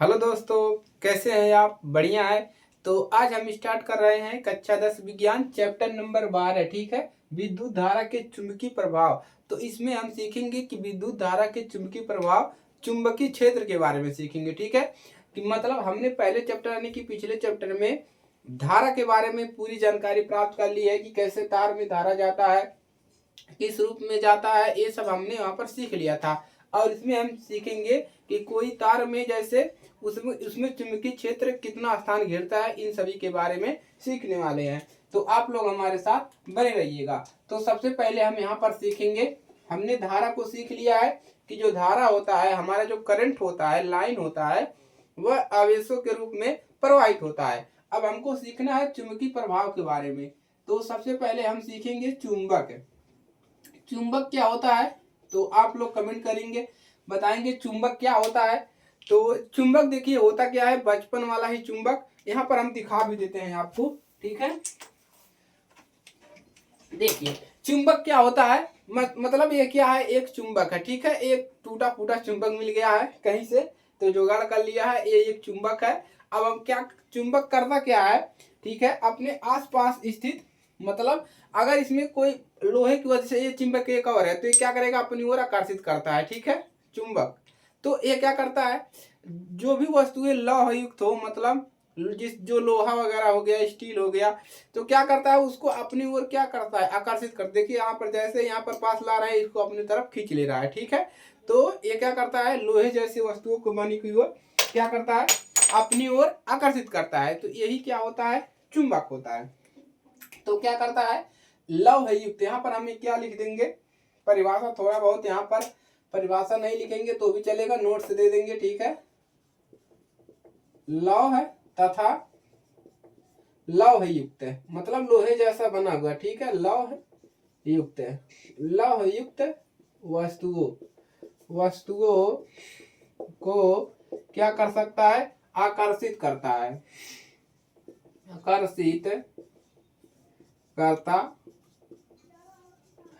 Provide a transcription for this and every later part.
Hello दोस्तों, कैसे हैं आप? बढ़िया है। तो आज हम स्टार्ट कर रहे हैं कक्षा 10 विज्ञान चैप्टर नंबर 12। ठीक है, विद्युत धारा के चुंबकीय प्रभाव। तो इसमें हम सीखेंगे कि विद्युत धारा के चुंबकीय प्रभाव चुंबकीय क्षेत्र के बारे में सीखेंगे। ठीक है, कि मतलब हमने पहले चैप्टर यानी कि पिछले चैप्टर में धारा के बारे में पूरी जानकारी प्राप्त कर ली है कि कैसे तार में धारा जाता है, किस रूप में जाता है, ये सब हमने वहां पर सीख लिया था। और इसमें हम सीखेंगे कि कोई तार में जैसे उसमें उसमें चुंबकीय क्षेत्र कितना स्थान घेरता है, इन सभी के बारे में सीखने वाले हैं। तो आप लोग हमारे साथ बने रहिएगा। तो सबसे पहले हम यहाँ पर सीखेंगे, हमने धारा को सीख लिया है कि जो धारा होता है, हमारा जो करंट होता है, लाइन होता है, वह आवेशों के रूप में प्रवाहित होता है। अब हमको सीखना है चुंबकीय प्रभाव के बारे में। तो सबसे पहले हम सीखेंगे चुंबक। चुंबक क्या होता है? तो आप लोग कमेंट करेंगे, बताएंगे चुंबक क्या होता है। तो चुंबक देखिए होता क्या है, बचपन वाला ही चुंबक। यहाँ पर हम दिखा भी देते हैं आपको। ठीक है, देखिए चुंबक क्या होता है। मतलब ये क्या है, एक चुंबक है। ठीक है, एक टूटा फूटा चुंबक मिल गया है कहीं से, तो जुगाड़ कर लिया है, ये एक चुंबक है। अब हम क्या, चुंबक करता क्या है, ठीक है, अपने आसपास स्थित, मतलब अगर इसमें कोई लोहे की वजह से ये चुंबक एक और है, तो ये क्या करेगा, अपनी ओर आकर्षित करता है। ठीक है, चुंबक। तो ये क्या करता है, जो भी वस्तुएं लौह युक्त हो, मतलब जो लोहा वगैरह हो गया, स्टील हो गया, तो क्या करता है, उसको अपनी ओर क्या करता है, आकर्षित कर। देखिए यहाँ पर जैसे यहाँ पर पास ला रहा है, इसको अपनी तरफ खींच ले रहा है। ठीक है, तो ये क्या करता है, लोहे जैसी वस्तुओं को मनी की ओर क्या करता है, अपनी ओर आकर्षित करता है। तो यही क्या होता है, चुंबक होता है। तो क्या करता है, लौह युक्त। यहाँ पर हमें क्या लिख देंगे, परिभाषा थोड़ा बहुत, यहाँ पर परिभाषा नहीं लिखेंगे तो भी चलेगा, नोट्स दे देंगे। ठीक है, लौह तथा लौह युक्त, मतलब लोहे जैसा बना हुआ। ठीक है, लौह युक्त, लौह युक्त वस्तुओं को क्या कर सकता है, आकर्षित करता है, आकर्षित करता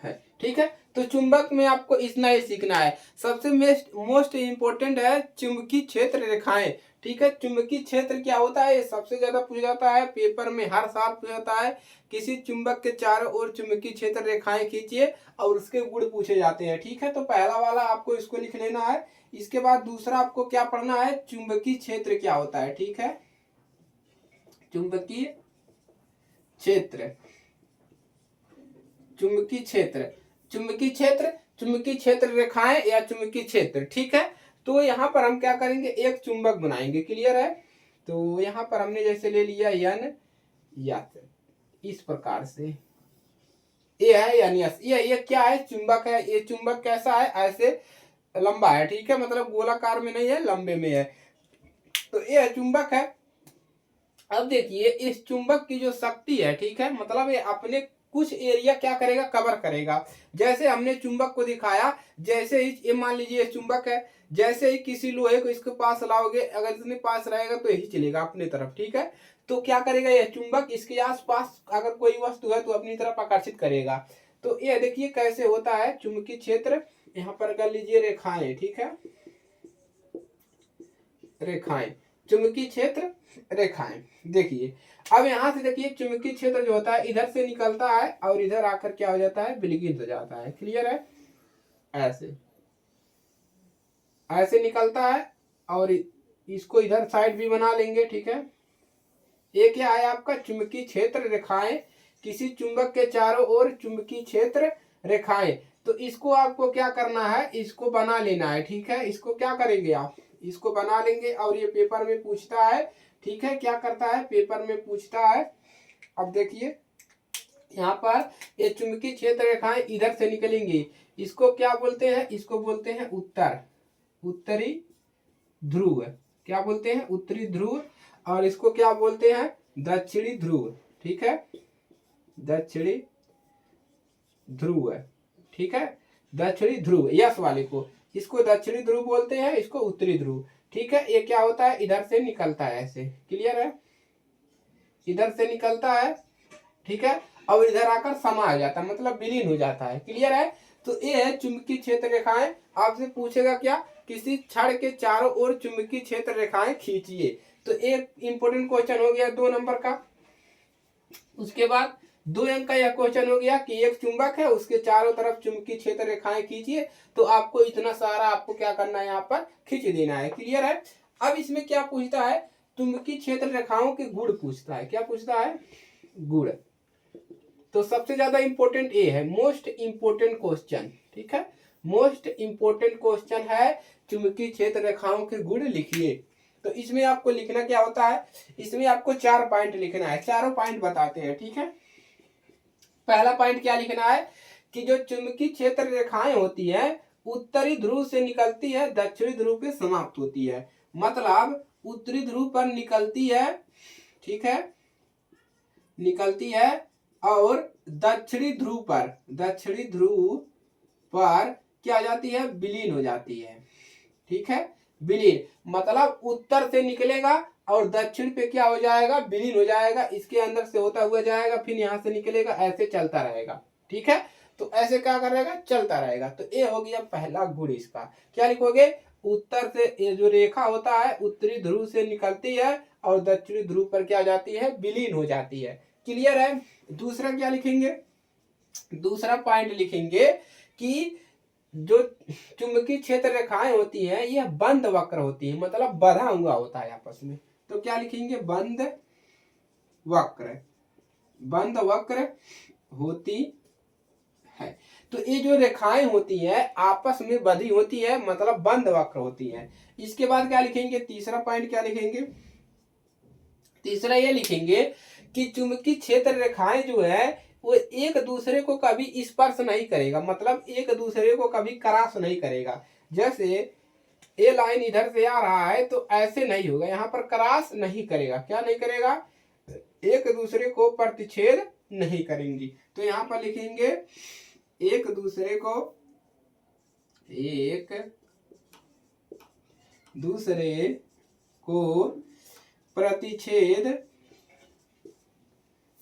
है। ठीक है, तो चुंबक में आपको इतना ही सीखना है। सबसे मोस्ट इंपोर्टेंट है चुंबकीय क्षेत्र रेखाएं। ठीक है, चुंबकीय क्षेत्र क्या होता है, ये सबसे ज्यादा पूछा जाता है, पेपर में हर साल पूछा जाता है। किसी चुंबक के चारों ओर चुंबकीय क्षेत्र रेखाएं खींचिए और उसके गुण पूछे जाते हैं। ठीक है, तो पहला वाला आपको इसको लिख लेना है। इसके बाद दूसरा आपको क्या पढ़ना है, चुंबकीय क्षेत्र क्या होता है। ठीक है, चुंबकीय क्षेत्र, चुंबकीय क्षेत्र, चुंबकीय क्षेत्र, चुंबकीय क्षेत्र रेखाएं या चुंबकीय क्षेत्र। ठीक है, तो यहाँ पर हम क्या करेंगे, एक चुंबक बनाएंगे। क्लियर है? तो यहाँ पर हमने जैसे ले लिया यन यस, इस प्रकार से ये है यन यस। ये क्या है, चुंबक है। ये चुंबक कैसा है, ऐसे लंबा है। ठीक है, मतलब गोलाकार में नहीं है, लंबे में है। तो ये चुंबक है। अब देखिए इस चुंबक की जो शक्ति है, ठीक है, मतलब ये अपने कुछ एरिया क्या करेगा, कवर करेगा। जैसे हमने चुंबक को दिखाया, जैसे ही ये मान लीजिए चुंबक है, जैसे ही किसी लोहे को इसके पास लाओगे, अगर इतने पास रहेगा तो यही चलेगा अपनी तरफ। ठीक है, तो क्या करेगा यह चुंबक, इसके आसपास अगर कोई वस्तु है तो अपनी तरफ आकर्षित करेगा। तो ये देखिए कैसे होता है चुंबकीय क्षेत्र। यहाँ पर कर लीजिए रेखाएं। ठीक है, रेखाएं, चुंबकीय क्षेत्र रेखाएं। देखिए अब यहां से देखिए चुंबकीय क्षेत्र जो होता है इधर से निकलता है और इधर आकर क्या हो जाता है, विलगित हो जाता है। क्लियर है? ऐसे ऐसे निकलता है और इसको इधर साइड भी बना लेंगे। ठीक है, ये क्या है आपका चुंबकीय क्षेत्र रेखाएं। किसी चुंबक के चारों ओर चुंबकीय क्षेत्र रेखाएं। तो इसको आपको क्या करना है, इसको बना लेना है। ठीक है, इसको क्या करेंगे आप, इसको बना लेंगे और ये पेपर में पूछता है। ठीक है, क्या करता है, पेपर में पूछता है। अब देखिए यहाँ पर ये चुंबकीय क्षेत्र रेखाएं इधर से निकलेंगी, इसको क्या बोलते हैं, इसको बोलते हैं उत्तरी ध्रुव। क्या बोलते हैं, उत्तरी ध्रुव। और इसको क्या बोलते हैं, दक्षिणी ध्रुव। ठीक है, दक्षिणी ध्रुव है। ठीक है, दक्षिणी ध्रुव, यस वाले को, इसको दक्षिणी ध्रुव बोलते हैं, इसको उत्तरी ध्रुव। ठीक है, ये क्या होता है, इधर से निकलता है ऐसे। क्लियर है? इधर से निकलता है। ठीक है, और इधर आकर समा जाता है, मतलब विलीन हो जाता है। क्लियर है? तो ये है चुंबकीय क्षेत्र रेखाएं। आपसे पूछेगा क्या, किसी छड़ के चारों ओर चुंबकीय क्षेत्र रेखाएं खींचिए। तो एक इंपॉर्टेंट क्वेश्चन हो गया 2 नंबर का। उसके बाद 2 अंक का यह क्वेश्चन हो गया कि एक चुंबक है, उसके चारों तरफ चुंबकीय क्षेत्र रेखाएं खींचिए। तो आपको इतना सारा आपको क्या करना है, यहाँ पर खींच देना है। क्लियर है। अब इसमें क्या पूछता है, चुंबकीय क्षेत्र रेखाओं के गुण पूछता है। क्या पूछता है, गुण। तो सबसे ज्यादा इंपॉर्टेंट ये है, मोस्ट इंपोर्टेंट क्वेश्चन। ठीक है, मोस्ट इंपोर्टेंट क्वेश्चन है, चुंबकीय क्षेत्र रेखाओं के गुण लिखिए। तो इसमें आपको लिखना क्या होता है, इसमें आपको 4 पॉइंट लिखना है। चारों पॉइंट बताते हैं। ठीक है, पहला पॉइंट क्या लिखना है कि जो चुंबकीय क्षेत्र रेखाएं होती है उत्तरी ध्रुव से निकलती है, दक्षिणी ध्रुव पे समाप्त होती है। मतलब उत्तरी ध्रुव पर निकलती है, ठीक है, निकलती है, और दक्षिणी ध्रुव पर क्या हो जाती है, विलीन हो जाती है। ठीक है, विलीन मतलब उत्तर से निकलेगा और दक्षिण पे क्या हो जाएगा, विलीन हो जाएगा। इसके अंदर से होता हुआ जाएगा, फिर यहाँ से निकलेगा, ऐसे चलता रहेगा। ठीक है, तो ऐसे क्या करेगा, चलता रहेगा। तो ये हो गया पहला गुण इसका। क्या लिखोगे, उत्तर से ये जो रेखा होता है उत्तरी ध्रुव से निकलती है और दक्षिणी ध्रुव पर क्या जाती है, विलीन हो जाती है। क्लियर है। दूसरा क्या लिखेंगे, दूसरा पॉइंट लिखेंगे कि जो चुंबकीय क्षेत्र रेखाएं होती हैं यह बंद वक्र होती है, मतलब बंधा हुआ होता है आपस में। तो क्या लिखेंगे, बंद वक्र, बंद वक्र होती है। तो ये जो रेखाएं होती हैं आपस में बंधी होती है, मतलब बंद वक्र होती है। इसके बाद क्या लिखेंगे, तीसरा पॉइंट क्या लिखेंगे, तीसरा ये लिखेंगे कि चुंबकीय क्षेत्र रेखाएं जो है वो एक दूसरे को कभी स्पर्श नहीं करेगा, मतलब एक दूसरे को कभी क्रॉस नहीं करेगा। जैसे ये लाइन इधर से आ रहा है तो ऐसे नहीं होगा, यहाँ पर क्रॉस नहीं करेगा। क्या नहीं करेगा, एक दूसरे को प्रतिच्छेद नहीं करेंगी। तो यहाँ पर लिखेंगे एक दूसरे को प्रतिच्छेद,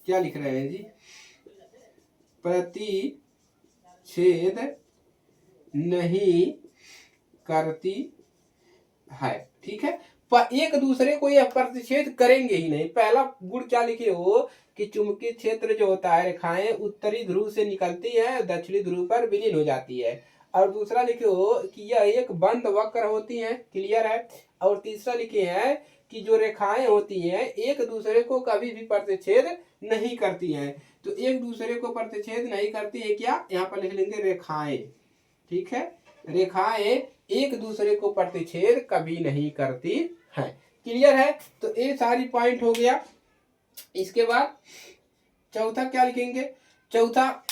क्या लिख रहे हैं जी, प्रतिच्छेद नहीं करती है। ठीक है, पर एक दूसरे को यह प्रतिच्छेद करेंगे ही नहीं। पहला गुण क्या लिखे हो कि चुंबकीय क्षेत्र जो होता है रेखाएं उत्तरी ध्रुव से निकलती है, दक्षिणी ध्रुव पर विलीन हो जाती है। और दूसरा लिखे हो कि यह एक बंद वक्र होती है। क्लियर है। और तीसरा लिखे हैं कि जो रेखाएं होती हैं एक दूसरे को कभी भी प्रतिच्छेद नहीं करती हैं। तो एक दूसरे को प्रतिच्छेद नहीं करती है, क्या, यहाँ पर लिख लेंगे रेखाएं। ठीक है, रेखाएं एक दूसरे को प्रतिच्छेद कभी नहीं करती है। क्लियर है। तो ये सारी पॉइंट हो गया। इसके बाद चौथा क्या लिखेंगे, चौथा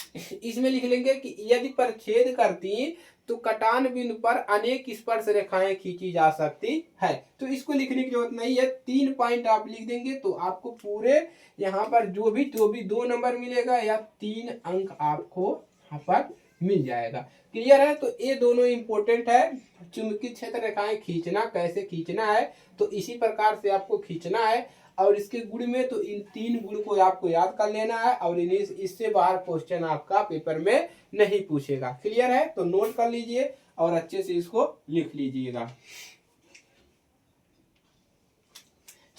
इसमें लिख लेंगे कि यदि परिच्छेद करती तो कटान बिंदु पर अनेक स्पर्श रेखाएं खींची जा सकती है। तो इसको लिखने की जरूरत नहीं है, 3 पॉइंट आप लिख देंगे तो आपको पूरे यहाँ पर जो भी 2 नंबर मिलेगा या 3 अंक आपको यहाँ पर मिल जाएगा। क्लियर है। तो ये दोनों इंपॉर्टेंट है, चुंबकीय क्षेत्र रेखाएं खींचना कैसे खींचना है, तो इसी प्रकार से आपको खींचना है। और इसके गुण में तो इन 3 गुण को आपको याद कर लेना है और इन्हें इससे बाहर क्वेश्चन आपका पेपर में नहीं पूछेगा। क्लियर है। तो नोट कर लीजिए और अच्छे से इसको लिख लीजिएगा।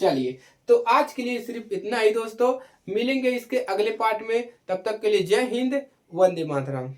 चलिए, तो आज के लिए सिर्फ इतना ही दोस्तों, मिलेंगे इसके अगले पार्ट में। तब तक के लिए जय हिंद, वंदे मातरम।